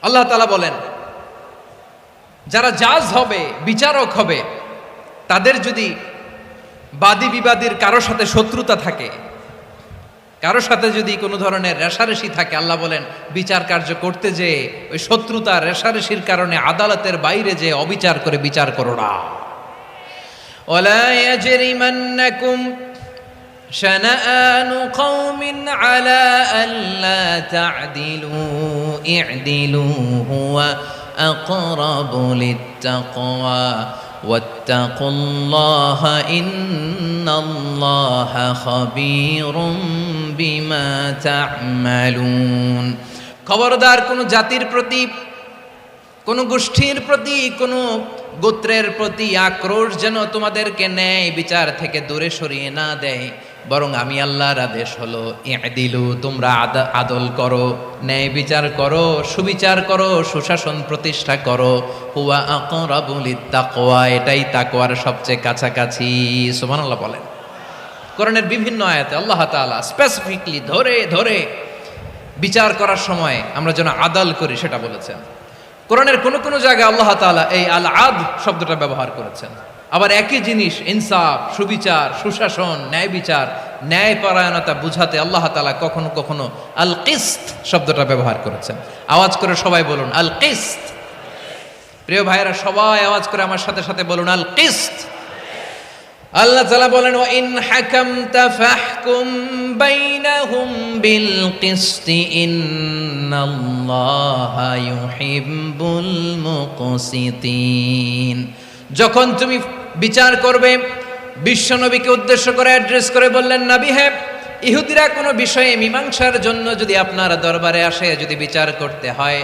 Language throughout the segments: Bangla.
আল্লাহ তাআলা বলেন, যারা জাজ হবে, বিচারক হবে, তাদের যদি বাদী বিবাদীর কারো সাথে শত্রুতা থাকে, কারো সাথে যদি কোনো ধরনের রেষারেষি থাকে, আল্লাহ বলেন বিচার কার্য করতে যে ওই শত্রুতা রেষারেষির কারণে আদালতের বাইরে যে অবিচার করে বিচার করো না। ওয়ালা ইয়াজরিমান্নাকুম শানাআনু কওমিন আলা আল্লা তা'দিলু ই'দিলু হুয়া আকরাবু লিত্তাকওয়া ওয়াত্তাকুল্লাহা ইন্নাল্লাহা খাবীরুম বিমা তা'মালুন। খবরদার কোন জাতির প্রতি, কোন গোষ্ঠীর প্রতি, কোন গোত্রের প্রতি আক্রোশ যেন তোমাদেরকে ন্যায় বিচার থেকে দূরে সরিয়ে না দেয়, বরং আমি আল্লাহর আদেশ হলো ই'দিলু, তোমরা আদল করো, ন্যায় বিচার করো, সুবিচার করো, সুশাসন প্রতিষ্ঠা করো। হুয়া আকরাবু লিত্তাকওয়া, এটাই তাকওয়ার সবচেয়ে কাছাকাছি। সুবহানাল্লাহ বলেন। কোরআনের বিভিন্ন আয়াতে আল্লাহ তাআলা স্পেসিফিকলি ধরে ধরে বিচার করার সময় আমরা যেন আদল করি সেটা বলেছেন। কোরআনের কোন কোন জায়গায় আল্লাহ তাআলা এই আল আদল শব্দটা ব্যবহার করেছেন। আবার একই জিনিস ইনসাফ, সুবিচার, সুশাসন, ন্যায় বিচার, ন্যায় পরায়ণতা বুঝাতে আল্লাহ তাআলা কখনো কখনো আল কিসত শব্দটা ব্যবহার করেছেন। আওয়াজ করে সবাই বলুন আল কিসত। প্রিয় ভাইরা, সবাই আওয়াজ করে আমার সাথে সাথে বলুন আল কিসত। আল্লাহ তাআলা বলেন, ওয়া ইন হাকামতা ফাহকুম বাইনাহুম বিল কিসতি ইন্নাল্লাহা ইউহিব্বুল মুকসিতিন। যখন তুমি বিচার করবে, বিশ্বনবীকে উদ্দেশ্য করে অ্যাড্রেস করে বললেন, নবী হে, ইহুদিরা কোনো বিষয়ে মীমাংসার জন্য যদি আপনার দরবারে আসে, যদি বিচার করতে হয়,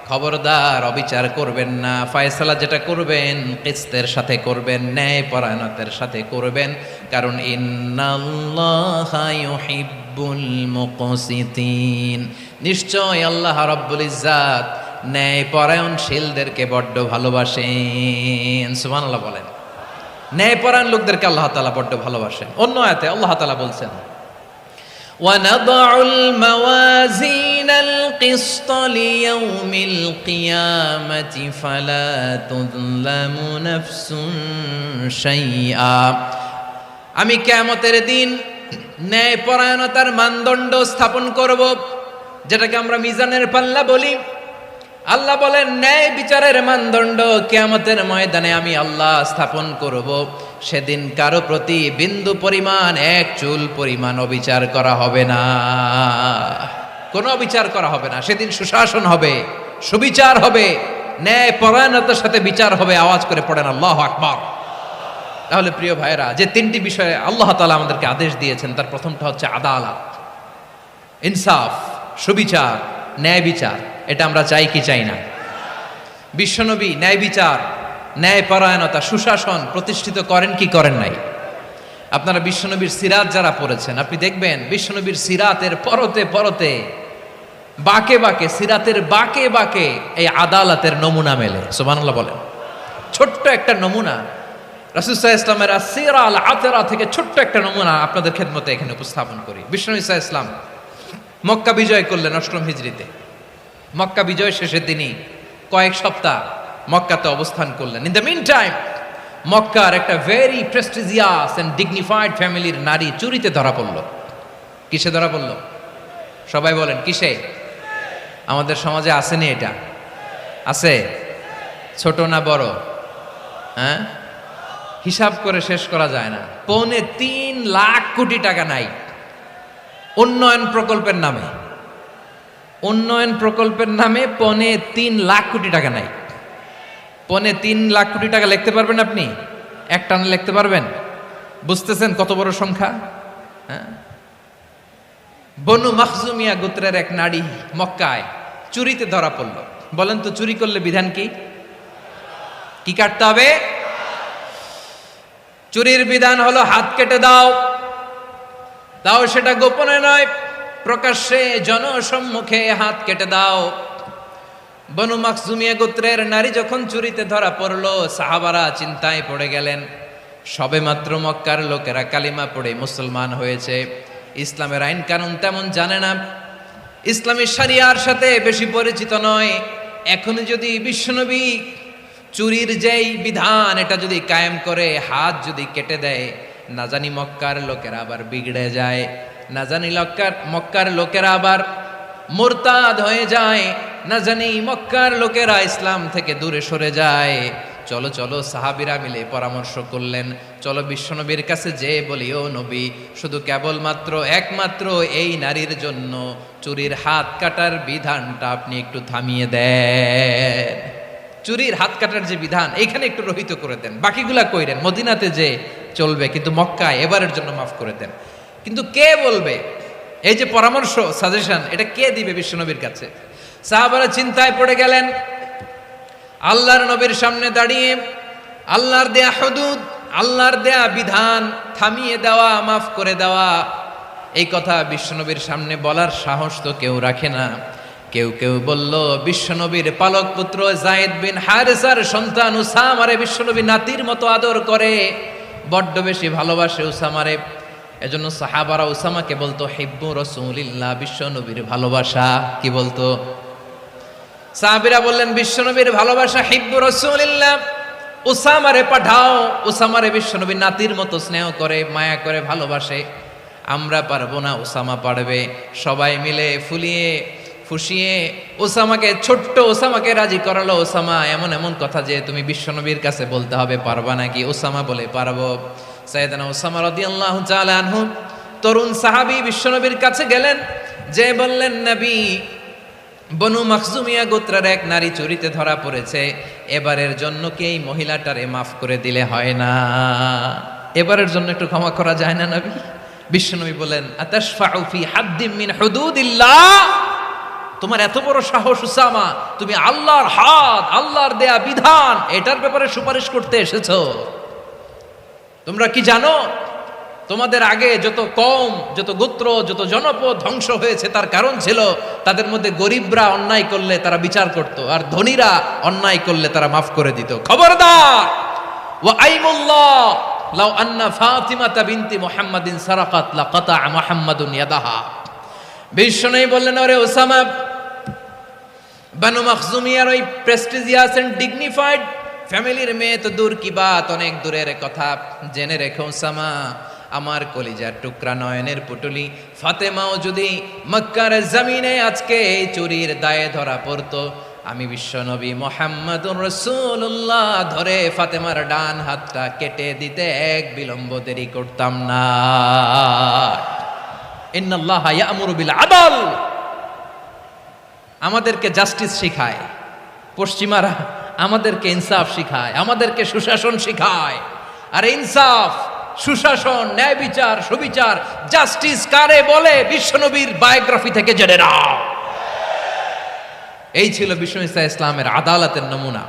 খবরদার অবিচার করবেন না। ফয়সালা যেটা করবেন কিসতের সাথে করবেন, ন্যায় পরায়ণতার সাথে করবেন, কারণ ইন্নাল্লাহা ইউহিব্বুল মুকসিতিন, নিশ্চয় আল্লাহ রাব্বুল ইজ্জাত ন্যায় পরায়ণশীলদেরকে বড্ড ভালোবাসেন। সুবহানাল্লাহ বলেন। ন্যায় পরায়ণ লোকদেরকে আল্লাহ তাআলা বড্ড ভালোবাসেন। অন্য আয়াতে আল্লাহ তাআলা বলছেন, وَنَضَعُ الْمَوَازِينَ الْقِسْطَ لِيَوْمِ الْقِيَامَةِ فَلَا تُظْلَمُ نَفْسٌ شَيْئًا। আমি কিয়ামতের দিন ন্যায় পরায়ণতার মানদণ্ড স্থাপন করব, যেটাকে আমরা মিজানের পাল্লা বলি। আল্লাহ বলেন, ন্যায় বিচারের মানদণ্ড কিয়ামতের ময়দানে আমি আল্লাহ স্থাপন করব। সেদিন কারো প্রতি বিন্দু পরিমাণ, এক চুল পরিমাণ অবিচার করা হবে না, কোনো অবিচার করা হবে না। সেদিন সুশাসন হবে, সুবিচার হবে, ন্যায় পরায়ণতার সাথে বিচার হবে। আওয়াজ করে পড়েন আল্লাহু আকবার। তাহলে প্রিয় ভাইরা, যে তিনটি বিষয়ে আল্লাহ তাআলা আমাদেরকে আদেশ দিয়েছেন, তার প্রথমটা হচ্ছে আদালত, ইনসাফ, সুবিচার, ন্যায় বিচার। এটা আমরা চাই কি চাই না? বিশ্বনবী ন্যায় বিচার, ন্যায় পরায়ণতা, সুশাসন প্রতিষ্ঠিত করেন কি করেন নাই? আপনারা বিশ্বনবীর সিরাত যারা পড়েছেন, আপনি দেখবেন বিশ্বনবীর সিরাতের পরতে পরতে, বাঁকে বাঁকে, সিরাতের বাঁকে বাঁকে এই আদালতের নমুনা মেলে। সুবহানাল্লাহ বলেন। ছোট্ট একটা নমুনা রাসূল সাল্লাল্লাহু আলাইহি ওয়াসাল্লামের আসসিরা আল আতরা থেকে ছোট্ট একটা নমুনা আপনাদের খেদমতে এখানে উপস্থাপন করি। বিশ্বনবী সাল্লাল্লাহু আলাইহি ওয়াসাল্লাম মক্কা বিজয় করলেন ৮ম হিজরিতে। মক্কা বিজয় শেষে তিনি কয়েক সপ্তাহ মক্কাতে অবস্থান করলেন। ইন দ্য মিন টাইম মক্কার একটা ভেরি প্রেস্টিজিয়াস এন্ড ডিগনিফাইড ফ্যামিলির নারী চুরিতে ধরা পড়ল। কিসে ধরা পড়ল? সবাই বলেন কিসে? আমাদের সমাজে আসেনি এটা? আছে? ছোট না বড়? হ্যাঁ, হিসাব করে শেষ করা যায় না। ৩.৫ লাখ কোটি টাকা নাই উন্নয়ন প্রকল্পের নামে। উন্নয়ন প্রকল্পের নামে ৩.৫ লাখ কোটি টাকা নাই। ৩.৫ লাখ কোটি টাকা লিখতে পারবেন আপনি? এক টানে লিখতে পারবেন? বুঝতেছেন কত বড় সংখ্যা? হ্যাঁ, বনু মাখজুমিয়া গোত্রের এক নারী মক্কায় চুরিতে ধরা পড়ল। বলেন তো, চুরি করলে বিধান কি? কি কাটতে হবে? চুরির বিধান হলো হাত কেটে দাও। তাও সেটা গোপনে নয়, প্রকাশ্যে জনসম্মুখে হাত কেটে দাও। বনু মাখজুমিয়া গোত্রের নারী যখন চুরিতে ধরা পড়লো, সাহাবারা চিন্তায় পড়ে গেলেন। সবেমাত্র মক্কার লোকেরা কালিমা পড়ে মুসলমান হয়েছে, ইসলামের আইন কানুন তেমন জানে না, ইসলামী শরিয়ার সাথে বেশি পরিচিত নয়। এখন যদি বিশ্বনবী চুরির যেই বিধান এটা যদি কায়েম করে হাত যদি কেটে দেয়, না জানি মক্কার লোকেরা আবার বিগড়ে যায়, না জানি মক্কার লোকেরা আবার মুরতাদ হয়ে যায়, না জানি মক্কার লোকেরা ইসলাম থেকে দূরে সরে যায়। চলো চলো সাহাবীরা মিলে পরামর্শ করলেন, চলো বিশ্বনবীর কাছে যে বলি, ও নবী, শুধু কেবলমাত্র একমাত্র এই নারীর জন্য চুরির হাত কাটার বিধানটা আপনি একটু থামিয়ে দেন। চুরির হাত কাটার যে বিধান এখানে একটু রহিত করে দেন, বাকিগুলা কইরেন, মদিনাতে যে চলবে, কিন্তু মক্কায় এবারের জন্য মাফ করে দেন। কিন্তু কে বলবে? এই যে পরামর্শ, সাজেশন, এটা কে দিবে বিশ্বনবীর কাছে? সাহাবারা চিন্তায় পড়ে গেলেন। আল্লাহর নবীর সামনে দাঁড়িয়ে আল্লাহর দেয়া হুদুদ, আল্লাহর দেয়া বিধান থামিয়ে দেওয়া, মাফ করে দেওয়া, এই কথা বিশ্বনবীর সামনে বলার সাহস তো কেউ রাখে না। কেউ কেউ বলল, বিশ্বনবীর পালক পুত্র যায়েদ বিন হারেসার সন্তান উসামারে বিশ্বনবী নাতির মতো আদর করে, বড্ড বেশি ভালোবাসে উসামারে। এজন্য সাহাবারা উসামাকে বলতো হিব্বু রাসূলিল্লাহ, বিশ্বনবীর ভালোবাসা। কি বলতো? সাহাবীরা বললেন, বিশ্বনবীর ভালোবাসা হিব্বু রাসূলিল্লাহ, উসামারে পাঠাও। উসামারে বিশ্বনবী নাতির মতো স্নেহ করে, মায়া করে, ভালোবাসে। আমরা পারবো না, উসামা পারবে। সবাই মিলে ফুসিয়ে ছোট্ট ওসামাকে রাজি করালো। ওসামা, এমন এমন কথা যে তুমি বিশ্বনবীর কাছে বলতে হবে, পারবা নাকি? ওসামা বলে, পারবো। সাইয়েদনা ওসামা রাদিয়াল্লাহু তাআলা আনহু তরুণ সাহাবী বিশ্বনবীর কাছে গেলেন, যে বললেন, নবী, বনু মাখজুমিয়া গোত্রের এক নারী চুরিতে ধরা পড়েছে, এবারের জন্য কি এই মহিলাটারে মাফ করে দিলে হয় না? এবারের জন্য একটু ক্ষমা করা যায় না নবী? বিশ্বনবী বলেন, আতাশফাউ ফি হাদ্দিম মিন হুদুদিল্লাহ, তোমার এত বড় সাহস উসামা, তুমি আল্লাহর হাত, আল্লাহর দেয়া বিধান, এটার ব্যাপারে সুপারিশ করতে এসেছো? তোমরা কি জানো তোমাদের আগে যত কওম, যত গোত্র, যত জনপদ ধ্বংস হয়েছে তার কারণ ছিল তাদের মধ্যে গরিবরা অন্যায় করলে তারা বিচার করত, আর ধনীরা অন্যায় করলে তারা মাফ করে দিত। খবরদার! ওয়া আইমুল্লাহ লাউ আন্না ফাতিমাতা বিনতি মুহাম্মাদিন সারাকাত লাকাতা মুহাম্মাদুন ইয়াদাহা। বিশ্বনবী বললেন, ওরে ওসামা, বানু মাখজুমিয়ার ওই প্রেস্টিজিয়াস এন্ড ডিগনিফাইড ফ্যামিলির মেয়ে তো দূর কি বাত, অনেক দূরের কথা। জেনে রেখো ওসামা, আমার কলিজার টুকরা, নয়নের পুটুলি ফাতেমাও যদি মক্কার জমিনে আজকে এই চুরির দায়ে ধরা পড়তো, আমি বিশ্বনবী মুহাম্মাদুর রাসূলুল্লাহ ধরে ফাতেমার ডান হাতটা কেটে দিতে এক বিলম্ব দেরি করতাম না। ইন্নাল্লাহা ইয়া'মুরু বিল আদল, আমাদেরকে জাস্টিস শিখায় পশ্চিমারা, আমাদেরকে ইনসাফ শিখায়, আমাদেরকে সুশাসন শিখায়। আর ইনসাফ, সুশাসন, ন্যায় বিচার, সুবিচার, জাস্টিস কারে বলে বিশ্বনবীর বায়োগ্রাফি থেকে জেনে নাও। এই ছিল বিশ্বনবী ইসলামের আদালতের নমুনা।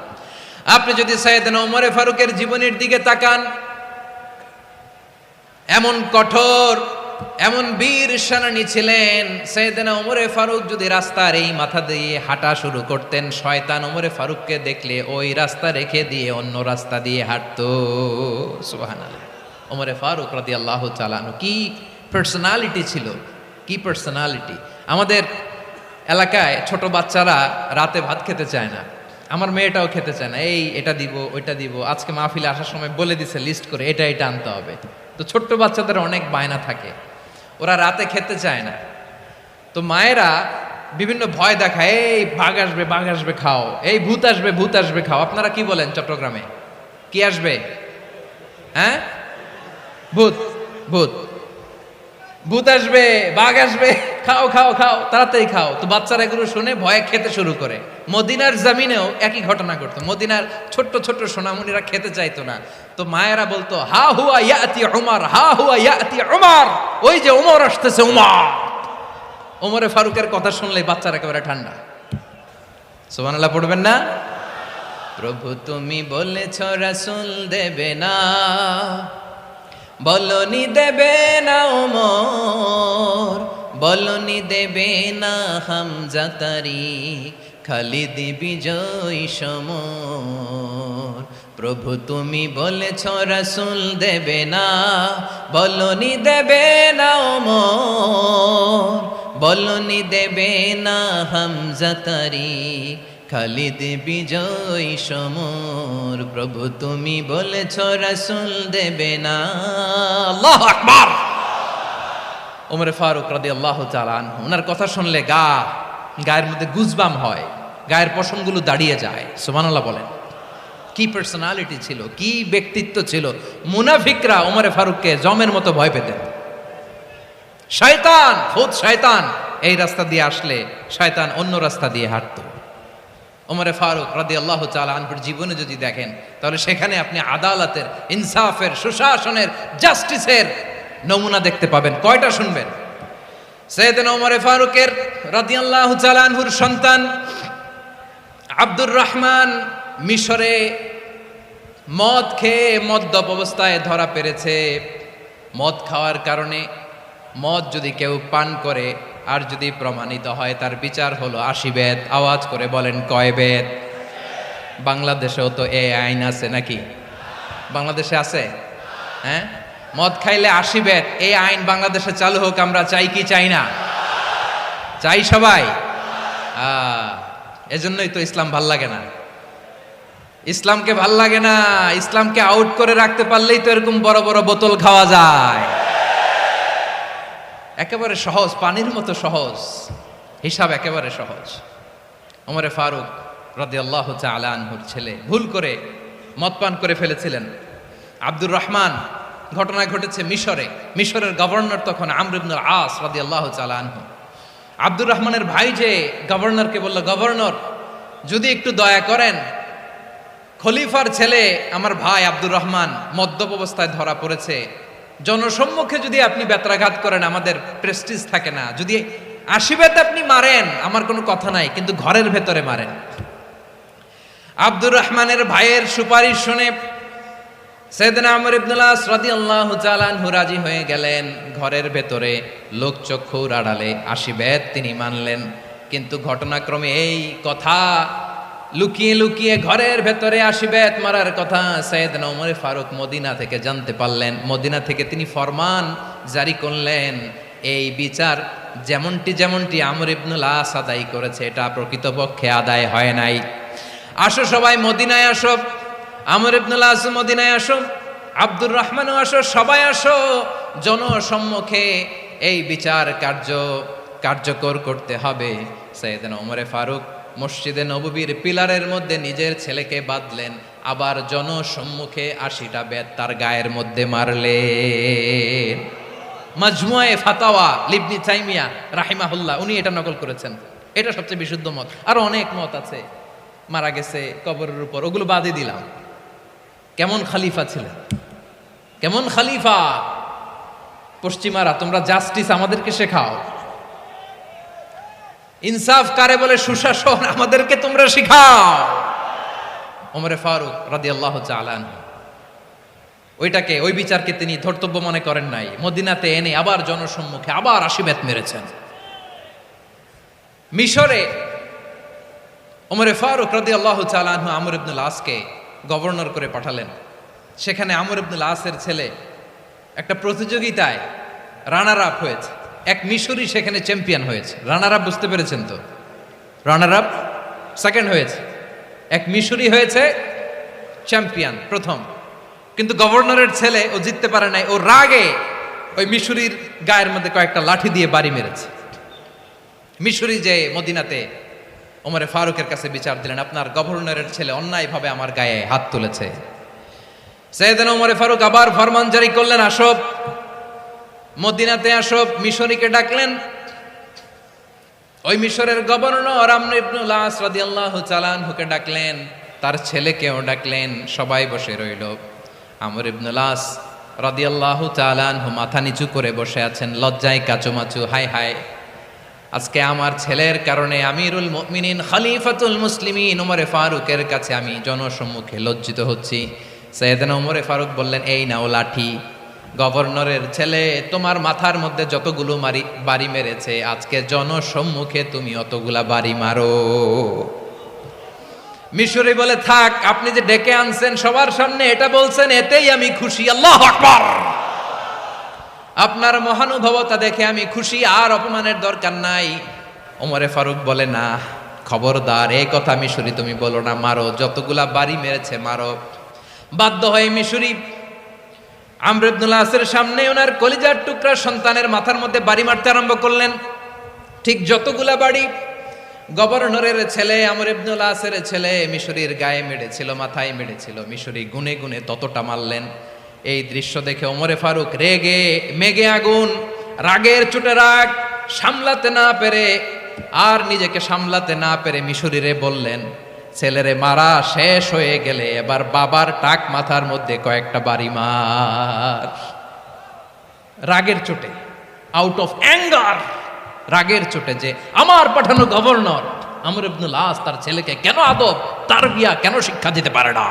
আপনি যদি সাইয়েদনা ওমর ফারুকের জীবনের দিকে তাকান, এমন কঠোর, এমন বীর সেনানী ছিলেন। সাইয়েদনা ওমর ফারুক যদি রাস্তার এই মাথা দিয়ে হাঁটা শুরু করতেন, শয়তান ওমর ফারুককে দেখলে ওই রাস্তা রেখে দিয়ে অন্য রাস্তা দিয়ে হাঁটতো। সুবহানাল্লাহ। ওমর ফারুক রাদিয়াল্লাহু তাআলা আনহু কি পার্সোনালিটি ছিল, কি পার্সোনালিটি! আমাদের এলাকায় ছোট বাচ্চারা রাতে ভাত খেতে চায় না, আমার মেয়েটাও খেতে চায় না। এটা দিব, ওইটা দিব, আজকে মাহফিলে আসার সময় বলে দিছে লিস্ট করে এটা এটা আনতে হবে। তো ছোট্ট বাচ্চাদের অনেক বায়না থাকে, ওরা রাতে খেতে চায় না। তো মায়েরা বিভিন্ন ভয় দেখায়, এই বাঘ আসবে, বাঘ আসবে খাও, এই ভূত আসবে, ভূত আসবে খাও। আপনারা কি বলেন চট্টগ্রামে? কি আসবে? হ্যাঁ, ভূত, ভূত, ভূত আসবে, বাঘ আসবে, খাও খাও খাও, তাড়াতাড়ি খাও। তো বাচ্চারা এগুলো শুনে ভয়ে খেতে শুরু করে। মদিনার জমিনেও একই ঘটনা ঘটতো। মদিনার ছোট্ট ছোট্ট সোনামণিরা খেতে চাইতো না। তো মায়েরা বলতো, হা হুয়া ইয়াতি উমর, হা হুয়া ইয়াতি উমর, ওই যে উমর আসতেছে, উমর। ওমরে ফারুকের কথা শুনলে বাচ্চারা একেবারে ঠান্ডা। সুবহানাল্লাহ পড়বেন না? প্রভু তুমি বলেছ রাসূল দেবে না, বলনি দেবে না ওমর, বলনি দেবে না হামজা তারিক, খালিদ বিজয় সমর। প্রভু তুমি বলেছ রাসূল দেবে না, বলনি দেবে না ওমর, বলনি দেবে না হামজা তারিক, খালিদ বিজয় সমর, প্রভু তুমি বলেছ রাসূল দেবে না। আল্লাহু আকবার। ওমরে ফারুক রাদিয়াল্লাহু তাআলা আনহু, ওনার কথা শুনলে গায়ের মধ্যে গুজবাম হয়, গায়ের পশমগুলো দাঁড়িয়ে যায়। সুবহানাল্লাহ বলেন। কি পার্সোনালিটি ছিল, কি ব্যক্তিত্ব ছিল। মুনাফিকরা ওমরে ফারুককে জমের মতো ভয় পেতেন। শয়তান, খুদ শয়তান এই রাস্তা দিয়ে আসলে শয়তান অন্য রাস্তা দিয়ে হাঁটতো। ওমরে ফারুক রাদিয়াল্লাহু তাআলা আনহুর জীবনে যদি দেখেন, তাহলে সেখানে আপনি আদালতের, ইনসাফের, সুশাসনের, জাস্টিসের নমুনা দেখতে পাবেন। কয়টা শুনবেন? সাইয়েদনা ওমরে ফারুকের রাদিয়াল্লাহু তাআলা আনহুর সন্তান আব্দুর রহমান মিশরে মদ খেয়ে মদ্যপ অবস্থায় ধরা পড়েছে। মদ খাওয়ার কারণে, মদ যদি কেউ পান করে আর যদি প্রমাণিত হয়, তার বিচার হলো 80 বেত। আওয়াজ করে বলেন কয় বেত? বাংলাদেশেও তো এই আইন আছে নাকি? বাংলাদেশে আছে? হ্যাঁ, মদ খাইলে 80 বেত, এই আইন বাংলাদেশে চালু হোক। আমরা চাই কি চাই না? চাই সবাই। এজন্যই তো ইসলাম ভাল লাগে না। ইসলামকে ভাল লাগে না। ইসলামকে আউট করে রাখতে পারলেই তো এরকম বড় বড় বোতল খাওয়া যায়। একেবারে সহজ, পানির মতো সহজ, হিসাব একেবারে সহজ। ওমরে ফারুক রাদিয়াল্লাহু তাআলা আনহুর ছেলে ভুল করে মদ পান করে ফেলেছিলেন। আব্দুর রহমান, ঘটনা ঘটেছে মিশরে। মিশরের গভর্নর তখন আমর ইবনুল আস রাদিয়াল্লাহু তাআলা আনহু। আব্দুর রহমানের ভাই যে গভর্নরকে বলল, গভর্নর যদি একটু দয়া করেন, খলিফার ছেলে আমার ভাই আব্দুর রহমান মদ্যপ অবস্থায় ধরা পড়েছে, জনসম্মুখে যদি আপনি বেত্রাঘাত করেন আমাদের প্রেস্টিজ থাকে না, যদি 80 বেত আপনি মারেন আমার কোনো কথা নাই, কিন্তু ঘরের ভেতরে মারেন। আব্দুর রহমানের ভাইয়ের সুপারিশ শুনে সাইয়েদনা আমর ইবনুল আস রাদিয়াল্লাহু তাআলা আনহু রাজি হয়ে গেলেন। ঘরের ভেতরে লোকচক্ষুর আড়ালে 80 বেত তিনি মানলেন। কিন্তু ঘটনাক্রমে এই কথা লুকিয়ে লুকিয়ে ঘরের ভেতরে 80 বেত মারার কথা সাইয়েদনা ওমর ফারুক মদিনা থেকে জানতে পারলেন। মদিনা থেকে তিনি ফরমান জারি করলেন, এই বিচার যেমনটি আমর ইবনুল আস আদায় করেছে, এটা প্রকৃতপক্ষে আদায় হয় নাই। আসো সবাই মদিনায় আসো, আমর ইবনুল আস মদিনায় আসো, আব্দুর রহমানও আসো, সবাই আসো, জনসম্মুখে এই বিচার কার্যকর করতে হবে। সাইয়েদনা ওমর ফারুক মসজিদে নববীর পিলারের মধ্যে নিজের ছেলেকে বাঁধলেন, আবার জনসম্মুখে 80টা বেত তার গায়ের মধ্যে মারলেন। মাজমুয়ে ফাতাওয়া ইবনে তাইমিয়া রাহিমাহুল্লাহ উনি এটা নকল করেছেন। এটা সবচেয়ে বিশুদ্ধ মত। আরো অনেক মত আছে, মারা গেছে কবরের উপর, ওগুলো বাদই দিলাম। কেমন খলিফা ছিলেন, কেমন খলিফা! পশ্চিমারা তোমরা জাস্টিস আমাদেরকে শেখাও, ইনসাফ কারে বলে, সুশাসন আমাদেরকে তোমরা শিখাও। ওমরে ফারুক রাদিয়াল্লাহু তাআলা আনহু ওই বিচারকে তিনি ধর্তব্য মনে করেন নাই। মদিনাতে এনে আবার জনসম্মুখে আবার 80 বেত মেরেছেন। মিশরে ওমরে ফারুক রাদিয়াল্লাহু তাআলা আনহু আমর ইবনুল আসকে গভর্নর করে পাঠালেন। সেখানে আমর ইবনুল আসের ছেলে একটা প্রতিযোগিতায় রানার আপ হয়েছে। এক মিশরি সেখানে চ্যাম্পিয়ন হয়েছে। রানার আপ বুঝতে পেরেছেন তো? রানার আপ সেকেন্ড হয়েছে, এক মিশরি হয়েছে চ্যাম্পিয়ন প্রথম। কিন্তু গভর্নরের ছেলে ও জিততে পারে নাই। ও রাগে ওই মিশরির গায়ের মধ্যে কয়েকটা লাঠি দিয়ে বাড়ি মেরেছে। মিশরি যে মদিনাতে ওমরে ফারুকের কাছে বিচার দিলেন, আপনার গভর্নরের ছেলে অন্যায়ভাবে আমার গায়ে হাত তুলেছে। সাইয়েদনা ওমরে ফারুক আবার ফরমান জারি করলেন, আসো মদিনাতে আসো। মিশরীকে ডাকলেন। ওই মিশরের গভর্নর আমর ইবনুল আস রাদিয়াল্লাহু তাআলা আনহুকে ডাকলেন, তার ছেলেকেও ডাকলেন। সবাই বসে রইল। আমর ইবনুল আস রাদিয়াল্লাহু তাআলা আনহু মাথা নিচু করে বসে আছেন, লজ্জায় কাচুমাচু। হায় হায়, আজকে আমার ছেলের কারণে আমিরুল মুমিনিন খলিফাতুল মুসলিমিন ওমরে ফারুকের কাছে আমি জনসম্মুখে লজ্জিত হচ্ছি। সাইয়েদনা ওমরে ফারুক বললেন, এই নাও লাঠি। গভর্নরের ছেলে তোমার মাথার মধ্যে যতগুলো বাড়ি মেরেছে, আজকে জনসম্মুখে তুমি অতগুলা বাড়ি মারো। মিশরি বলে, থাক, আপনি যে ডেকে আনছেন সবার সামনে এটা বলছেন, এতেই আমি খুশি। আল্লাহু আকবার! আপনার মহানুভবতা দেখে আমি খুশি, আর অপমানের দরকার নাই। ওমরে ফারুক বলে, না, খবরদার এই কথা মিশরি তুমি বলো না, মারো, যতগুলা বাড়ি মেরেছে মারো। বাধ্য হয়ে মিশরি আমর ইবনুল আসের সামনে ওনার কলিজার টুকরা সন্তানের মাথার মধ্যে বাড়ি মারতে আরম্ভ করলেন। ঠিক যতগুলা বাড়ি গভর্নরের ছেলে আমর ইবনুল আসের ছেলে মিশরির গায়ে মেরেছিল, মাথায় মেরেছিল, মিশরি গুনে গুনে ততটা মারলেন। এই দৃশ্য দেখে ওমরে ফারুক রেগে মেগে আগুন, রাগের চোটে রাগ সামলাতে না পেরে আর নিজেকে সামলাতে না পেরে মিশরিরে বললেন, ছেলেরে মারা শেষ হয়ে গেলে এবার বাবার টাক মাথার মধ্যে কয়েকটা বাড়ি মার। রাগের চোটে, আউট অফ অ্যাঙ্গার, রাগের চোটে যে আমার পাঠানো গভর্নর আমর ইবনুল আস তার ছেলেকে কেন আদব তারবিয়া কেন শিক্ষা দিতে পারে না।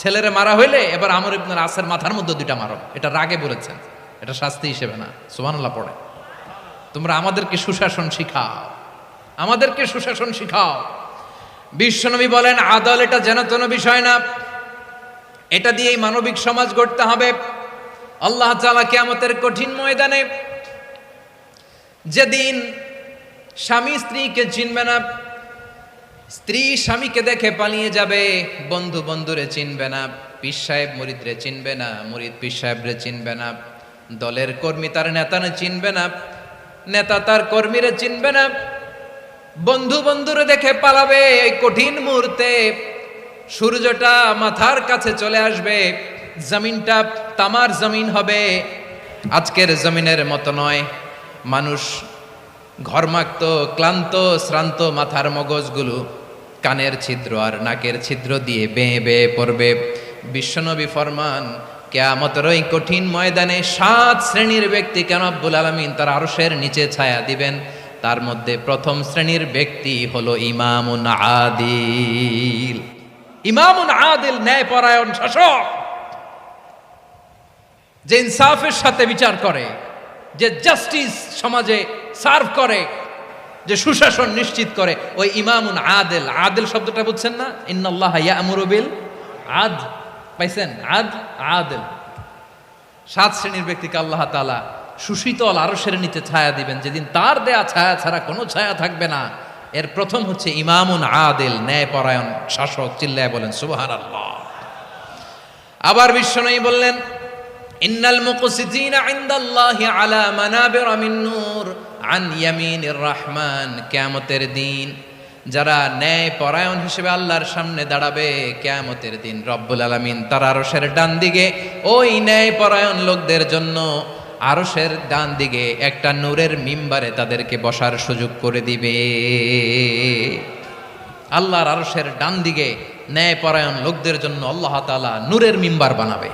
ছেলেরে মারা হইলে এবার আমর ইবনুল আসের মাথার মধ্যে দুইটা মারো। এটা রাগে বলেছেন, এটা শাস্তি হিসেবে না। সুবহানাল্লাহ পড়ে। তোমরা আমাদেরকে সুশাসন শিখাও, আমাদেরকে সুশাসন শিখাও। বিশ্বনবী বলেন আদল এটা যেন তেন বিষয় না, এটা দিয়েই মানবিক সমাজ গড়তে হবে। আল্লাহ তাআলা কিয়ামতের কঠিন ময়দানে যেদিন স্বামী স্ত্রীকে চিনবে না, স্ত্রী স্বামীকে দেখে পালিয়ে যাবে, বন্ধু বন্ধুরে চিনবে না, পীর সাহেব মুরিদরে চিনবে না, মুরিদ পীর সাহেবরে চিনবে না, দলের কর্মী তার নেতারে চিনবে না, নেতা তার কর্মীরে চিনবে না, বন্ধু বন্ধুরে দেখে পালাবে। এই কঠিন মুহূর্তে সূর্যটা মাথার কাছে চলে আসবে, জমিনটা তামার জমিন হবে। আজকের জমিনের মতো নয়, মানুষ ঘর্মাক্ত ক্লান্ত শ্রান্ত মাথার মগজগুলো কানের ছিদ্র আর নাকের ছিদ্র দিয়ে বেয়ে বেয়ে পড়বে। বিশ্বনবী ফরমান কিয়ামতের ওই কঠিন ময়দানে 7 শ্রেণীর ব্যক্তিকে রব্বুল আলামিন তার আরশের নিচে ছায়া দিবেন। তার মধ্যে প্রথম শ্রেণীর ব্যক্তি হলো ইমামুন আদিল। ইমামুন আদিল, ন্যায়পরায়ণ শাসক, যে ইনসাফের সাথে বিচার করে, যে জাস্টিস সমাজে সার্ভ করে, যে সুশাসন নিশ্চিত করে, ওই ইমামুন আদিল। আদিল শব্দটা বুঝছেন না? ইন্নাল্লাহা ইয়া'মুরু বিল আদল, পাইছেন? আদিল। 7 শ্রেণীর ব্যক্তিকে আল্লাহ তাআলা সুশীতল আরশের নিচে ছায়া দিবেন, যেদিন তার দেয়া ছায়া ছাড়া কোনো ছায়া থাকবে না। এর প্রথম হচ্ছে ইমামুন আদিল, ন্যায়পরায়ণ শাসক। চিল্লায় বলেন সুবহানাল্লাহ। আবার বিশ্বনবী বললেন ইন্নাল মুকসিতিনা ইনদাল্লাহি আলা মানাবির মিন নূর আন ইয়ামিনির রহমান। কিয়ামতের দিন যারা ন্যায়পরায়ণ হিসেবে আল্লাহর সামনে দাঁড়াবে, কিয়ামতের দিন রব্বুল আলামিন তার আরশের ডান দিকে ওই ন্যায়পরায়ণ লোকদের জন্য আরশের ডান দিকে একটা নূরের মিম্বারে তাদেরকে বসার সুযোগ করে দিবে। আল্লাহর আরশের ডান দিকে ন্যায়পরায়ণ লোকদের জন্য আল্লাহ তাআলা নূরের মিম্বার বানাবে।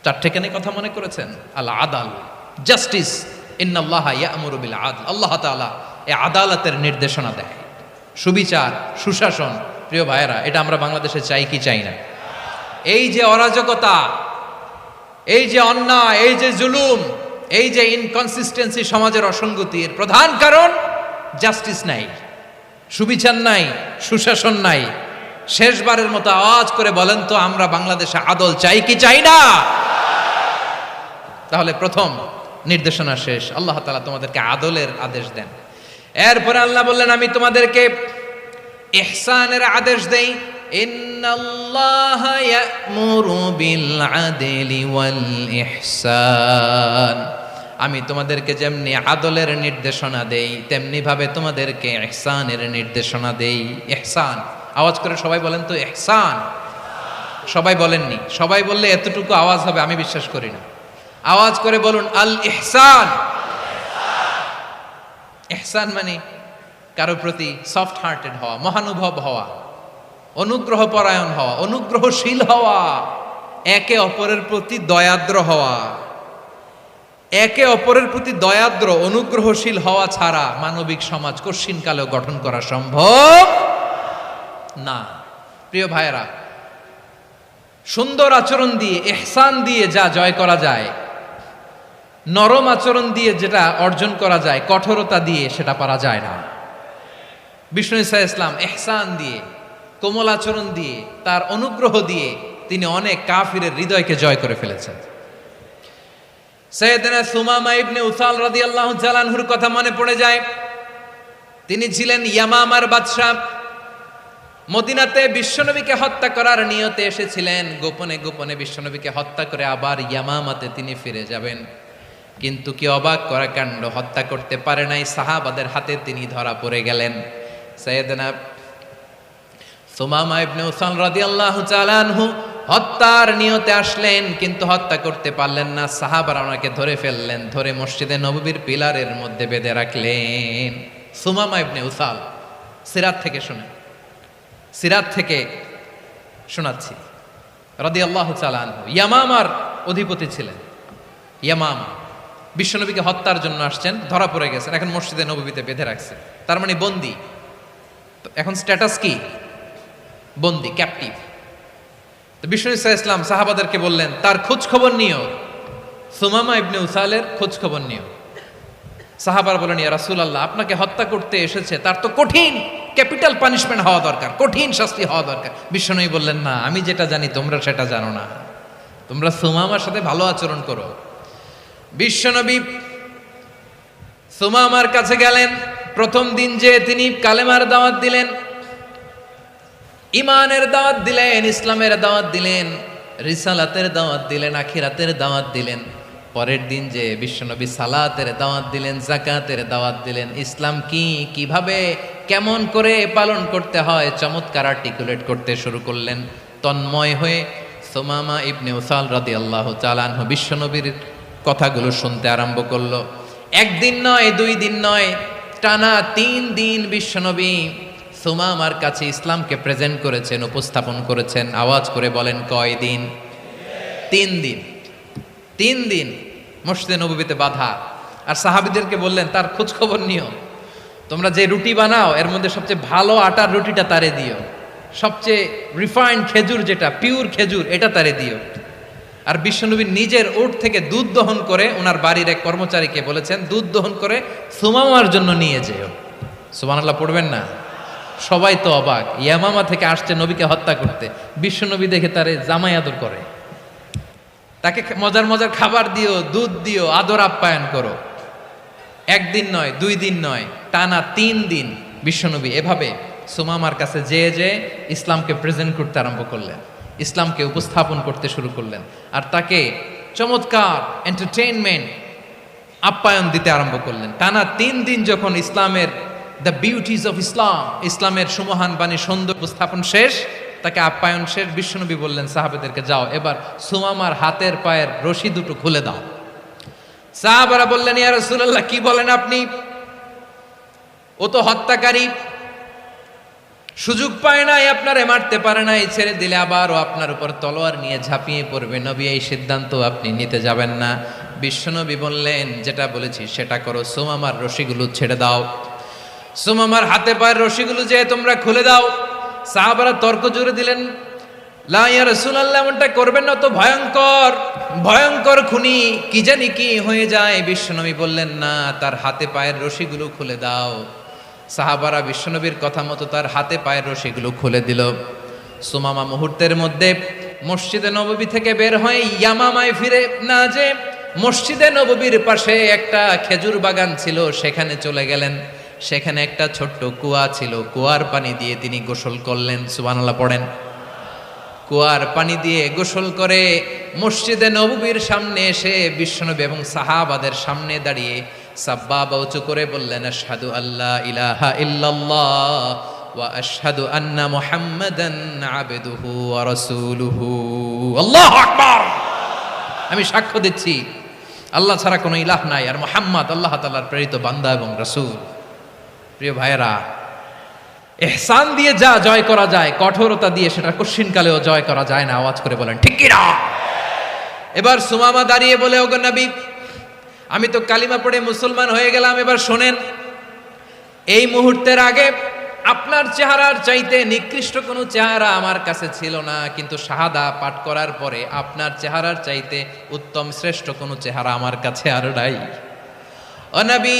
4টেখানে কথা মনে করেছেন? আল আদাল, জাস্টিস। ইন্নাল্লাহা ইয়া'মুরু বিল আদল। আল্লাহ তাআলা এই আদালতের নির্দেশনা দেয়, সুবিচার, সুশাসন। প্রিয় ভাইয়েরা, এটা আমরা বাংলাদেশে চাই কি চাই না? এই যে অরাজকতা, এই যে অন্যায়, এই যে জুলুম, এই যে ইনকনসিস্টেন্সি সমাজের অসঙ্গতির প্রধান কারণ জাস্টিস নাই, সুবিচার নাই, সুশাসন নাই। শেষবারের মতো আওয়াজ করে বলেন তো, আমরা বাংলাদেশে আদল চাই কি চাই না? তাহলে প্রথম নির্দেশনা শেষ। আল্লাহ তাআলা তোমাদেরকে আদলের আদেশ দেন। এরপরে আল্লাহ বললেন আমি তোমাদেরকে ইহসানের আদেশ দেই। ইন্নাল্লাহা ইয়া'মুরু বিল আদলি ওয়াল ইহসান। আমি তোমাদেরকে যেমনি আদলের নির্দেশনা দেই, তেমনি ভাবে তোমাদেরকে ইহসানের নির্দেশনা দেই। ইহসান, আওয়াজ করে সবাই বলেন তো ইহসান। সবাই বলেননি, সবাই বললে এতটুকু আওয়াজ হবে আমি বিশ্বাস করি না। আওয়াজ করে বলুন আল ইহসান। ইহসান মানে কারো প্রতি সফট হার্টেড হওয়া, মহানুভব হওয়া, অনুগ্রহ পরায়ণ হওয়া, অনুগ্রহশীল হওয়া, একে অপরের প্রতি দয়াদ্র হওয়া। একে অপরের প্রতি দয়াদ্র অনুগ্রহশীল হওয়া ছাড়া মানবিক সমাজ কশিনকালেও গঠন করা সম্ভব না। প্রিয় ভাইয়েরা, সুন্দর আচরণ দিয়ে, ইহসান দিয়ে যা জয় করা যায়, নরম আচরণ দিয়ে যেটা অর্জন করা যায়, কঠোরতা দিয়ে সেটা পারা যায় না। বিষ্ণু ঈসা ইসলাম ইহসান দিয়ে, কোমল আচরণ দিয়ে, তার অনুগ্রহ দিয়ে তিনি অনেক কাফিরের হৃদয়কে জয় করে ফেলেছেন। সাইয়েদনা সুমামা ইবনে উসাল রাদিয়াল্লাহু তাআলা আনহুর কথা মনে পড়ে যায়। তিনি ছিলেন ইয়ামামার বাদশা। মদিনাতে বিশ্বনবীকে হত্যা করার নিয়তে এসেছিলেন, গোপনে গোপনে বিশ্বনবীকে হত্যা করে আবার ইয়ামামাতে তিনি ফিরে যাবেন। কিন্তু কি অবাক করা কাণ্ড, হত্যা করতে পারে নাই, সাহাবাদের হাতে তিনি ধরা পড়ে গেলেন। সাইয়েদনা সুমামা ইবনে উসাল রাদিয়াল্লাহু তাআলা আনহু হত্যার নিয়তে আসলেন, কিন্তু হত্যা করতে পারলেন না। সাহাবারা ওনাকে ধরে ফেললেন, ধরে মসজিদে নববীর পিলারের মধ্যে বেঁধে রাখলেন। সুমামা ইবনে উসাল, সিরাত থেকে শুনে, সিরাত থেকে শোনাচ্ছি, রাদিয়াল্লাহু তাআলা আনহু ইয়ামামার অধিপতি ছিলেন। ইয়ামামা বিশ্বনবীকে হত্যার জন্য আসছেন, ধরা পড়ে গেছেন, এখন মসজিদে নববীতে বেঁধে রাখছে, তার মানে বন্দী। এখন স্ট্যাটাস কি? বন্দী, ক্যাপটিভ। তো বিষ্ণু ইসলাম সাহাবাদেরকে বললেন তার খোঁজ খবর নিও, সুমামা ইবনে উসালের খোঁজ খবর নিও। সাহাবার বলেন, ইয়া রাসূলুল্লাহ, আপনাকে হত্যা করতে এসেছে, তার তো কঠিন ক্যাপিটাল পানিশমেন্ট হওয়া দরকার, কঠিন শাস্তি হওয়া দরকার। বিশ্বনবী বললেন, না, আমি যেটা জানি তোমরা সেটা জানো না, তোমরা সুমামার সাথে ভালো আচরণ করো। বিশ্বনবী সুমামার কাছে গেলেন। প্রথম দিন যে তিনি কালেমার দাওয়াত দিলেন, ইমানের দাওয়াত দিলেন, ইসলামের দাওয়াত দিলেন, রিসালাতের দাওয়াত দিলেন, আখিরাতের দাওয়াত দিলেন। পরের দিন যে বিশ্বনবী সালাতের দাওয়াত দিলেন, যাকাতের দাওয়াত দিলেন, ইসলাম কি, কিভাবে, কেমন করে পালন করতে হয় চমৎকার আর্টিকুলেট করতে শুরু করলেন। তন্ময় হয়ে সুমামা ইবনে উসাল রাদিয়াল্লাহু তাআলা আনহু বিশ্বনবীর কথাগুলো শুনতে আরম্ভ করলো। একদিন নয়, 2 দিন নয়, টানা 3 দিন বিশ্বনবী সুমামার কাছে ইসলামকে প্রেজেন্ট করেছেন, উপস্থাপন করেছেন। আওয়াজ করে বলেন, কয় দিন? 3 দিন। 3 দিন মসজিদে নববীতে বাঁধা। আর সাহাবীদেরকে বললেন তার খোঁজ খবর নিও, তোমরা যে রুটি বানাও এর মধ্যে সবচেয়ে ভালো আটার রুটিটা তারে দিও, সবচেয়ে রিফাইন্ড খেজুর, যেটা পিওর খেজুর, এটা তারে দিও। আর বিশ্বনবী নিজের উট থেকে দুধ দহন করে ওনার বাড়ির এক কর্মচারীকে বলেছেন, দুধ দহন করে সুমামার জন্য নিয়ে যেও। সুবহানাল্লাহ পড়বেন না? সবাই তো অবাক, ইয়ামামা থেকে আসছে নবীকে হত্যা করতে, বিশ্বনবী দেখে তারে জামাই আদর করে, তাকে মজার মজার খাবার দিও, দুধ দিও, আদর আপ্যায়ন করো। 1 দিন নয়, 2 দিন নয়, টানা 3 দিন বিশ্বনবী এভাবে সুমামার কাছে যেয়ে ইসলামকে প্রেজেন্ট করতে আরম্ভ করলেন, ইসলামকে উপস্থাপন করতে শুরু করলেন। আর তাকে চমৎকার এন্টারটেইনমেন্ট, আপ্যায়ন দিতে আরম্ভ করলেন। টানা 3 দিন যখন ইসলামের দ্য বিউটিজ অফ ইসলাম, ইসলামের সুমহান বাণী সুন্দর উপস্থাপন শেষ, তাকে আপ্যায়ন শেষ, বিশ্বনবী বললেন সাহাবাদেরকে, যাও এবার সুমামার হাতের পায়ের রশি দুটো খুলে দাও। সাহাবারা বললেন, ইয়া রাসূলুল্লাহ, কি বলেন আপনি? ও তো হত্যাকারী, সুযোগ পায় নাই, আপনারে মারতে পারে নাই, ছেড়ে দিলে আবার ও আপনার উপর তলোয়ার নিয়ে ঝাঁপিয়ে পড়বে। নবী, এই সিদ্ধান্ত আপনি নিতে যাবেন না। বিশ্বনবী বললেন, যেটা বলেছি সেটা করো, সুমামার রশিগুলো ছেড়ে দাও, সুমামার হাতে পায়ের রশিগুলো যে তোমরা খুলে দাও। সাহাবারা তর্ক জুড়ে দিলেন, লা ইয়া রাসূলুল্লাহ, এমনটা করবেন না, তো ভয়ঙ্কর ভয়ঙ্কর খুনি, কি জানি কি হয়ে যায়। বিশ্বনবী বললেন, না, তার হাতে পায়ের রশিগুলো খুলে দাও। সাহাবারা বিশ্বনবীর কথা মতো তার হাতে পায়ের রশিগুলো খুলে দিল। সুমামা মুহূর্তের মধ্যে মসজিদে নববী থেকে বের হয়ে ইয়ামামায় ফিরে না যে মসজিদে নববীর পাশে একটা খেজুর বাগান ছিল, সেখানে চলে গেলেন। সেখানে একটা ছোট্ট কুয়া ছিল, কুয়ার পানি দিয়ে তিনি গোসল করলেন। সুবহানাল্লাহ পড়েন। কুয়ার পানি দিয়ে গোসল করে মসজিদে নববীর সামনে এসে বিশ্বনবী এবং সাহাবাদের সামনে দাঁড়িয়ে সাব্বাবা উঁচু করে বললেন, আশহাদু আল্লা ইলাহা ইল্লাল্লাহ ওয়া আশহাদু আন্না মুহাম্মাদান আবদুহু ওয়া রাসূলুহু। আল্লাহু আকবার। আমি সাক্ষ্য দিচ্ছি আল্লাহ ছাড়া কোনো ইলাহ নাই, আর মুহাম্মদ আল্লাহ তাআলার প্রেরিত বান্দা এবং রাসূল। প্রিয় ভাইয়েরা, ইহসান দিয়ে যা জয় করা যায়, কঠোরতা দিয়ে সেটা কঠিনকালেও জয় করা যায় না। আওয়াজ করে বলেন ঠিক কি না? এবার সুমামা দাঁড়িয়ে বলে, ওগো নবী, আমি তো কালিমা পড়ে মুসলমান হয়ে গেলাম, এবার শোনেন, এই মুহূর্তের আগে আপনার চেহারার চাইতে নিকৃষ্ট কোনো চেহারা আমার কাছে ছিল না, কিন্তু শাহাদা পাঠ করার পরে আপনার চেহারার চাইতে উত্তম শ্রেষ্ঠ কোনো চেহারা আমার কাছে আর নাই। ও নবী,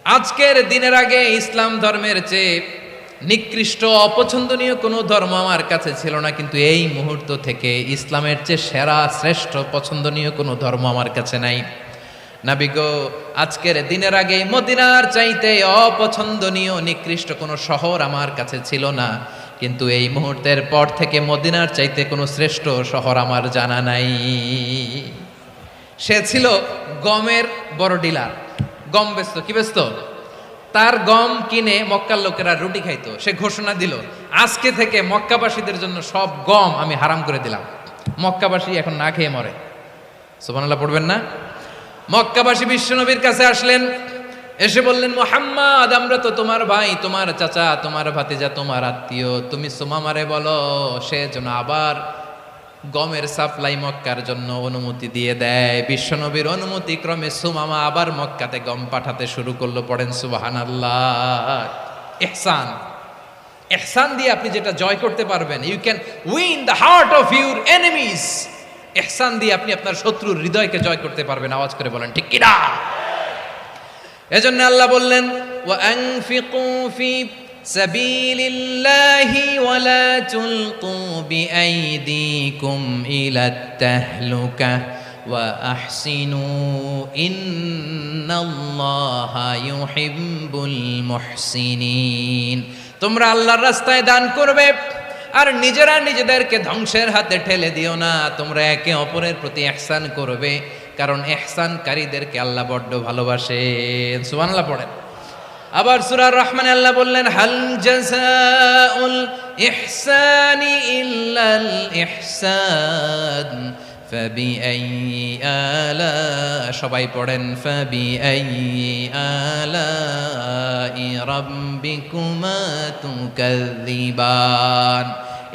আজকের দিনের আগে ইসলাম ধর্মের চেয়ে নিকৃষ্ট অপছন্দনীয় কোনো ধর্ম আমার কাছে ছিল না, কিন্তু এই মুহূর্ত থেকে ইসলামের চেয়ে সেরা শ্রেষ্ঠ পছন্দনীয় কোনো ধর্ম আমার কাছে নাই। নবী গো, আজকের দিনের আগে মদিনার চাইতে অপছন্দনীয় নিকৃষ্ট কোনো শহর আমার কাছে ছিল না, কিন্তু এই মুহূর্তের পর থেকে মদিনার চাইতে কোনো শ্রেষ্ঠ শহর আমার জানা নাই। সে ছিল গমের বড় ডিলার, গম বেচত। কি বেচত? তার গম কিনে মক্কার লোকেরা রুটি খাইতো। সে ঘোষণা দিল, আজকে থেকে মক্কাবাসীদের জন্য সব গম আমি হারাম করে দিলাম, মক্কাবাসী এখন না খেয়ে মরে। সুবহানাল্লাহ পড়বেন না? মক্কাবাসী বিশ্বনবীর কাছে আসলেন, এসে বললেন, মুহাম্মদ, আমরা তো তোমার ভাই, তোমার চাচা, তোমার ভাতিজা, তোমার আত্মীয়, তুমি সুমামারে বলো সে যেন আবার গমের সাপ্লাই মক্কার জন্য অনুমতি দিয়ে দেয়। বিশ্বনবীর অনুমতি ক্রমে সুমামা আবার মক্কাতে গম পাঠাতে শুরু করলো। পড়েন সুবহানাল্লাহ। ইহসান, ইহসান দিয়ে আপনি যেটা জয় করতে পারবেন, you can win the heart of your enemies. ইহসান দিয়ে আপনি আপনার শত্রুর হৃদয়কে জয় করতে পারবেন। আওয়াজ করে বলেন ঠিক কিনা? এজন্য আল্লাহ বললেন, ওয়া আনফিকু ফি সাবিলিল্লাহি ওয়া লা তুলকু বিআইদিকুম ইলাত তাহলুকা ওয়া আহসিনু ইন্নাল্লাহা ইউহিব্বুল মুহসিনিন। তোমরা আল্লাহর রাস্তায় দান করবে আর নিজেরা নিজেদেরকে ধ্বংসের হাতে ঠেলে দিও না। তোমরা একে অপরের প্রতি ইহসান করবে, কারণ ইহসানকারীদেরকে আল্লাহ বড্ড ভালোবাসেন। সুবহানাল্লাহ পড়েন। আবার সূরা রহমানে আল্লাহ বললেন, হাল জাযাউল ইহসানি ইল্লাল ইহসান ফাবিআইয়ি আলা, সবাই পড়েন, ফাবিআইয়ি আলাই রাব্বিকুমা তুকাযযিবান।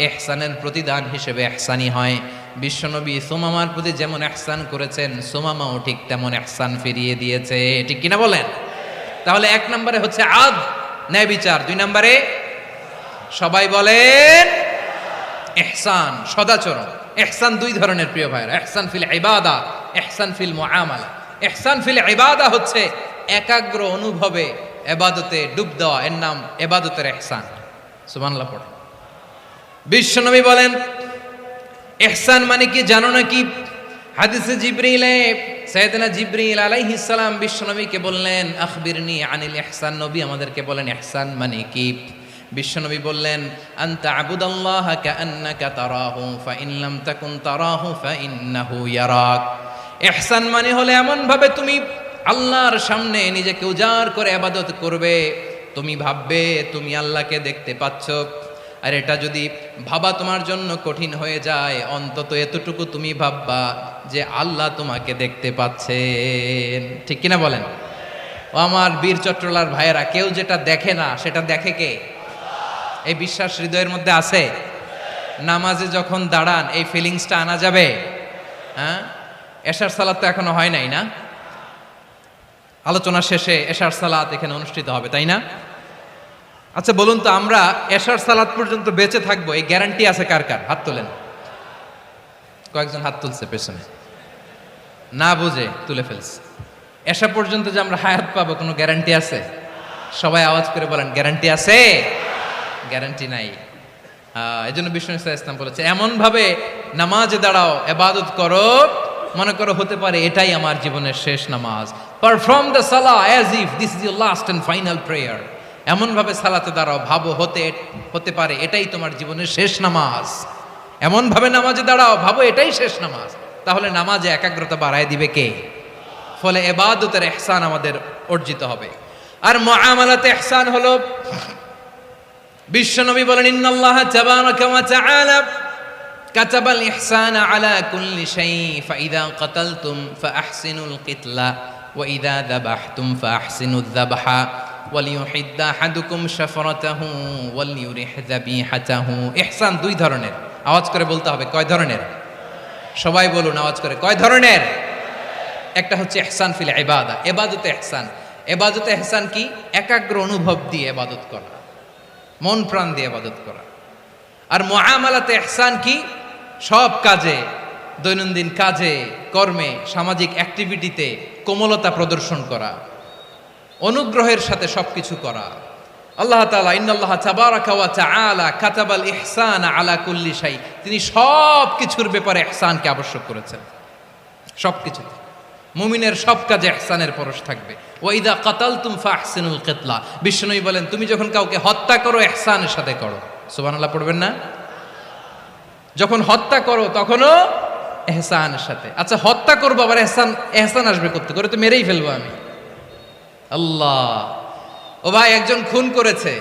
ইহসানের প্রতিদান হিসেবে ইহসানি হয়। বিশ্বনবী সুমামার প্রতি যেমন ইহসান করেছেন, সুমামাও ঠিক তেমন ইহসান ফিরিয়ে দিয়েছে। ঠিক কিনা বলেন? তাহলে এক নম্বরে হচ্ছে আদ, ন্যায় বিচার। দুই নম্বরে সবাই বলেন ইহসান, সদাচরণ। ইহসান দুই ধরনের প্রিয় ভাইরা, ইহসান ফিল ইবাদা, ইহসান ফিল মুআমালা। ইহসান ফিল ইবাদা হচ্ছে একাগ্র অনুভবে ইবাদতে ডুব দেওয়া, এর নাম ইবাদতের ইহসান। সুবহানাল্লাহ পড়ে। বিশ্বনবী বলেন ইহসান মানে কি জানো নাকি? হাদিসে জিবরিলে সাইয়েদনা জিবরিল আলাইহিস সালাম বিশ্বনবীকে বললেন, আখবিরনি আনিল ইহসান। নবী আমাদেরকে বলেন ইহসান মানে কি? বিশ্বনবী বললেন, আনতা আবুদাল্লাহা কাআন্নাকা তারাহু ফাইন লাম তাকুন তারাহু ফাইন্নাহু ইয়ারাক। ইহসান মানে হলো এমন ভাবে তুমি আল্লাহর সামনে নিজেকে উজাড় করে ইবাদত করবে, তুমি ভাববে তুমি আল্লাহকে দেখতে পাচ্ছ। আর এটা যদি ভাবা তোমার জন্য কঠিন হয়ে যায়, অন্তত এতটুকু তুমি ভাববা যে আল্লাহ তোমাকে দেখতে পাচ্ছেন। ঠিক কিনা বলেন? ও আমার বীর চট্টলার ভাইয়েরা, কেউ যেটা দেখে না সেটা দেখে কে? এই বিশ্বাস হৃদয়ের মধ্যে আছে? নামাজে যখন দাঁড়ান এই ফিলিংসটা আনা যাবে? হ্যাঁ, এশার সালাত তো এখনো হয় নাই না? আলোচনা শেষে এশার সালাত এখানে অনুষ্ঠিত হবে, তাই না? আচ্ছা বলুন তো, আমরা এশার সালাত পর্যন্ত বেঁচে থাকবো এই গ্যারান্টি আছে কার কার? হাত তোলেন। কয়েকজন হাত তুলছে পেছনে, না বুঝে তুলে ফেলছে। এশা পর্যন্ত যে আমরা হায়াত পাবো কোনো গ্যারান্টি আছে? সবাই আওয়াজ করে বলেন, গ্যারান্টি আছে? গ্যারান্টি নাই। এই জন্য বিষ্ণু ইসলাম বলেছে, এমন ভাবে নামাজে দাঁড়াও, ইবাদত করো, মনে করো হতে পারে এটাই আমার জীবনের শেষ নামাজ। পারফর্ম দ্য সালাহ as if this is your last and final prayer. এমন ভাবে সালাতে দাঁড়াও, ভাবো হতে পারে এটাই তোমার জীবনের শেষ নামাজ। এমন ভাবে নামাজে দাঁড়াও, ভাবো এটাই শেষ নামাজ। তাহলে নামাজে একাগ্রতা বাড়ায় দিবে কে? ফলে ইবাদতের ইহসান আমাদের অর্জিত হবে। আর মুআমালাতে ইহসান হলো, বিশ্বনবী বলেন, ইন্নাল্লাহা তাবারাকা ওয়া তাআলা কাতাবাল ইহসানা আলা কুল্লি শাই ফাইদা কাতালতুম ফাআহসিনুল কিতলা ওয়া ইযা যাবাহতুম ফাআহসিনুয যাবহা ওয়ালিউহিদ্দা আহাদুকুম শাফরাতাহু ওয়ালিউরিহ যাবিহাতাহু। ইহসান দুই ধরনের। আওয়াজ করে বলতে হবে, কয় ধরনের? সবাই বলুন আওয়াজ করে, কয় ধরনের? একটা হচ্ছে ইহসান ফিল ইবাদা, ইবাদতে ইহসান। ইবাদতে ইহসান কি? একাগ্র অনুভব দিয়ে ইবাদত করা, মন প্রাণ দিয়ে ইবাদত করা। আর মুআমালাতে ইহসান কি? সব কাজে, দৈনন্দিন কাজে, কর্মে, সামাজিক অ্যাক্টিভিটিতে কোমলতা প্রদর্শন করা, অনুগ্রহের সাথে সবকিছু করা। আল্লাহ তাআলা ইন্নাল্লাহা তাবারাকা ওয়া তাআলা কাতাবাল ইহসানা আলা কুল্লি শাই, তিনি সব কিছুর ব্যাপারে ইহসানকে আবশ্যক করেছেন, সবকিছুতে। মুমিনের সব কাজে ইহসানের পরশ থাকবে। ওয়াইদা কাতালতুম ফাহসিনুল কিতলা, বিশ্বনবী বলেন তুমি যখন কাউকে হত্যা করো ইহসানের সাথে করো। সুবহানাল্লাহ পড়বেন না? যখন হত্যা করো তখনও ইহসানের সাথে। আচ্ছা হত্যা করবো আবার ইহসান আসবে করতে করে, তো মেরেই ফেলবো আমি। আল্লাহ, ও ভাই একজন খুন করেছে,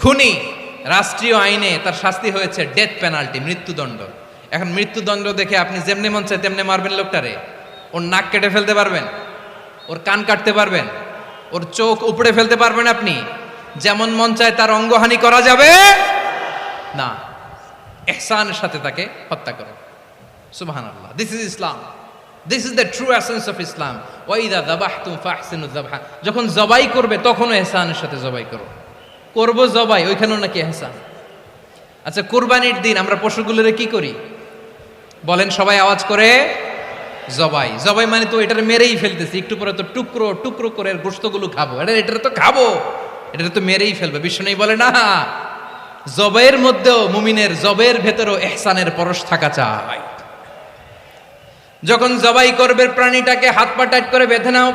খুনি রাষ্ট্রীয় আইনে তার শাস্তি হয়েছে ডেথ পেনাল্টি, মৃত্যুদণ্ড। এখন মৃত্যুদণ্ড দেখে আপনি যেমনি মন চায় তেমনি মারবেন লোকটারে? ওর নাক কেটে ফেলতে পারবেন? ওর কান কাটতে পারবেন? ওর চোখ উপড়ে ফেলতে পারবেন আপনি? যেমন মন চায় তার অঙ্গহানি করা যাবে না। ইহসানের সাথে তাকে হত্যা করো। সুবহানাল্লাহ, this is Islam, this is the true essence of Islam. ওয়াইদা যাবাহতুম ফাহসিনু যাবহা, যখন জবাই করবে তখনও ইহসানের সাথে জবাই করো। করব জবাই, ওইখানেও নাকি ইহসান। আচ্ছা কুরবানির দিন আমরা পশুগুলোরে কি করি বলেন সবাই আওয়াজ করে? জবাই। জবাই মানে তো এটারে মেরেই ফেলতেছি, একটু পরে তো টুকরো টুকরো করে গোশতগুলো খাবো, এটারে তো খাবো, এটারে তো মেরেই ফেলবে। বিষ্ণু বলে না, জবাইয়ের মধ্যেও মুমিনের জবের ভেতরেও ইহসানের পরশ থাকা চাই। যখন জবাই করবে প্রাণীটাকে হাত পা টাইট করে বেঁধে নাও,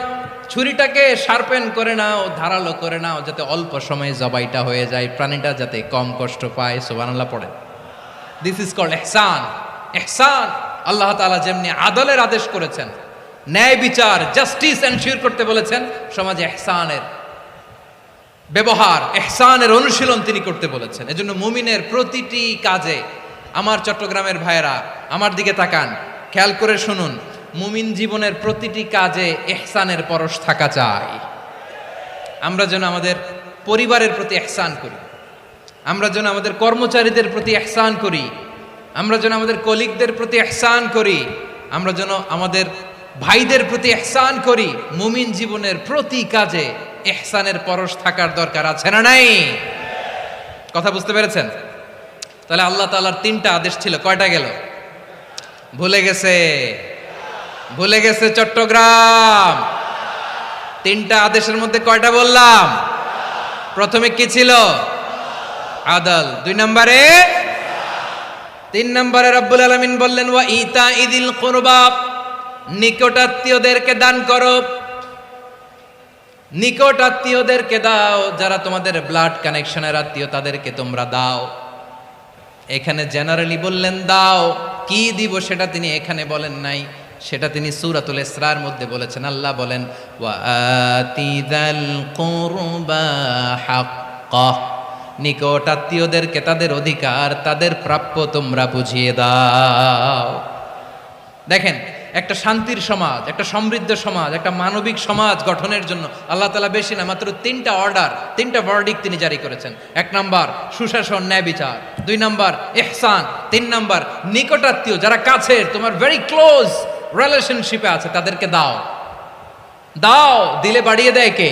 ছুরিটাকে শার্পেন করে নাও, ধারালো করে নাও, যাতে অল্প সময়ে জবাইটা হয়ে যায়, প্রাণীটা যাতে কম কষ্ট পায়। সুবহানাল্লাহ পড়ে। দিস ইজ কল্ড ইহসান। ইহসান আল্লাহ তাআলা যেমনি আদলের আদেশ করেছেন, ন্যায় বিচার জাস্টিস এনশিওর করতে বলেছেন, সমাজে ইহসানের ব্যবহার, ইহসানের অনুশীলন তিনি করতে বলেছেন। এজন্য মুমিনের প্রতিটি কাজে, আমার চট্টগ্রামের ভাইয়েরা আমার দিকে তাকান, খেয়াল করে শুনুন, মুমিন জীবনের প্রতিটি কাজে ইহসানের পরশ থাকা চাই। আমরা যেন আমাদের পরিবারের প্রতি ইহসান করি, আমরা যেন আমাদের কর্মচারীদের প্রতি ইহসান করি, আমরা যেন আমাদের কলিগদের প্রতি ইহসান করি, আমরা যেন আমাদের ভাইদের প্রতি ইহসান করি। মুমিন জীবনের প্রতি কাজে ইহসানের পরশ থাকার দরকার আছে না নাই? কথা বুঝতে পেরেছেন? তাহলে আল্লাহ তাআলার তিনটা আদেশ ছিল, কয়টা গেল? ভুলে গেছে, ভুলে গেছে চট্টগ্রাম। তিনটা আদেশের মধ্যে কয়টা বললাম? প্রথমে কি ছিল? আদল। 2 নম্বরে, 3 নম্বরে রব্বুল আলামিন বললেন ওয়া ইতা ইদিল কুরবা, নিকটাত্মীয়দেরকে দান করো। নিকট আত্মীয়দেরকে দাও, যারা তোমাদের ব্লাড কানেকশনের আত্মীয় তাদেরকে তোমরা দাও। এখানে জেনারেলি বললেন দাও, কি দিব সেটা তিনি এখানে বলেন নাই, সেটা তিনি সূরাতুল ইসরার মধ্যে বলেছেন। আল্লাহ বলেন ওয়া আতিযাল কুরবা হাক্কাহ, নিকট আত্মীয়দেরকে তাদের অধিকার, তাদের প্রাপ্য তোমরা বুঝিয়ে দাও। দেখেন, একটা শান্তির সমাজ, একটা সমৃদ্ধ সমাজ, একটা মানবিক সমাজ গঠনের জন্য আল্লাহ তাআলা বেশি না, মাত্র 3টা অর্ডার, 3টা ভার্ডিক্ট তিনি জারি করেছেন। 1 নাম্বার সুশাসন, ন্যায় বিচার। 2 নাম্বার ইহসান। 3 নাম্বার নিকটাত্মীয়, যারা কাছের, তোমার ভেরি ক্লোজ রিলেশনশিপে আছে, তাদেরকে দাও। দাও, দিলে বাড়িয়ে দেয় কে?